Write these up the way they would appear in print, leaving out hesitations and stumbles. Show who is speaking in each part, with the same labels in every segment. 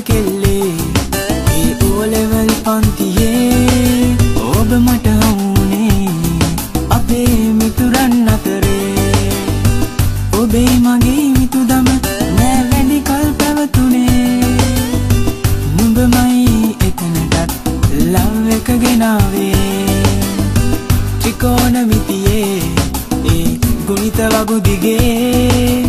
Speaker 1: කෙල්ලේ ඒ O level පන්තියේ ඔබ මට හමුනේ අපේ මිතුරන් අතරේ ඔබේ මගේ මිතුදම නෑ වැඩි කල් පැවතුනේ නුඹමයි එතනටත් ලව් එක ගෙනාවේ ත්‍රිකෝණමිතියේ ඒ ගුණිත වගු දිගේ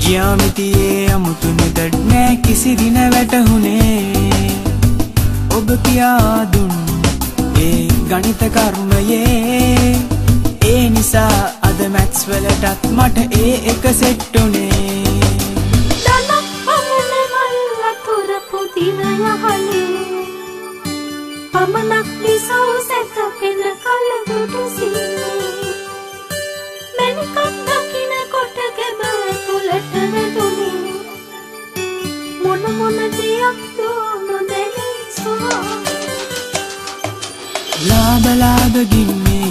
Speaker 1: ජ්‍යාමිතියේ අමුතු නිදඩ් නෑ කිසි දින වැටහුනේ ඔබ කියා දුන් ඒ ගණිත කර්මයේ ඒ නිසා අද මැත්ස් වලටත් මට ඒ එක සෙට් උනේ
Speaker 2: දනක් පමණ මල් අතුරපු දින යහලේ පමණක් විසව සැතපෙන කල දුටු සීනේ මැනිකක් දකින කොට ගැබ තුලට වැදුනේ මොන මොන දෙයක් දෝනු දැනේ සුවා
Speaker 1: ලාබ ලාබ ගින්නේ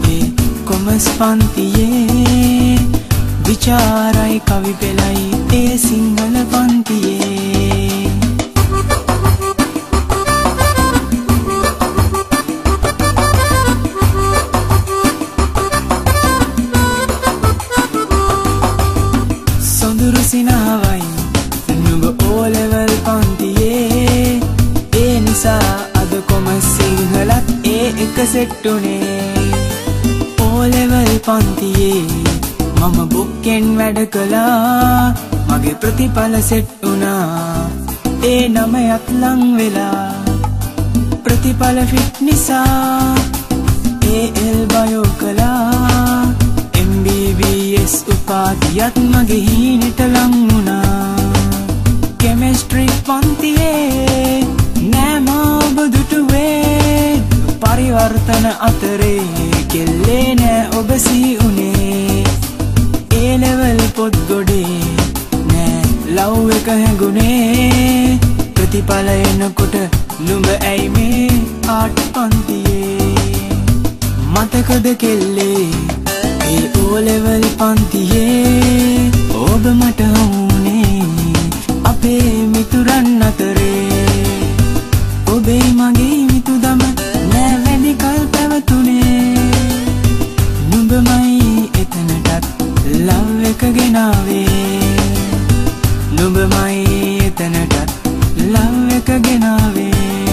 Speaker 1: ඒ කොමස් පන්තියේ විචාරයි කවි පෙළයි ඒ සිංහල පන්තියේ සොඳුරු සිනාවයි නුඹ O level පන්තියේ ඒ නිසා අද කොමස් සිංහලත් ඒ එක සෙට් උනේ O level පන්තියේ මම බුක්කෙන් වැඩ කළා මගේ ප්‍රතිඵල සෙට් වුණා ඒ නමයත් ලං වෙලා ප්‍රතිඵල ෆිට් නිසා AL බයෝ කළා MBBS උපාධියත් මගේ හීනෙට ලං වුණා කෙමිස්ට්‍රි පන්තියේ නෑ ඔබ දුටුවේ පරිවර්තන අතරේ කෙල්ලේ නෑ ඔබ සිහි උනේ ඒ ලෙවල් පොත් ගොඩේ නෑ ලව් එක හැඟුනේ ප්‍රතිඵල එනකොට නුඹ ඇයි මේ ආට් පන්තියේ මතකද කෙල්ලේ ඒ O level පන්තියේ ඔබ මට හමුනේ අපේ මිතුරන් අතරේ ඔබේ මගේ මිතුදම නෑ වැඩි කල් පැවතුනේ නුඹමයි එතනටත් ලව් එක ගෙනාවේ නුඹමයි එතනටත් ලව් එක ගෙනාවේ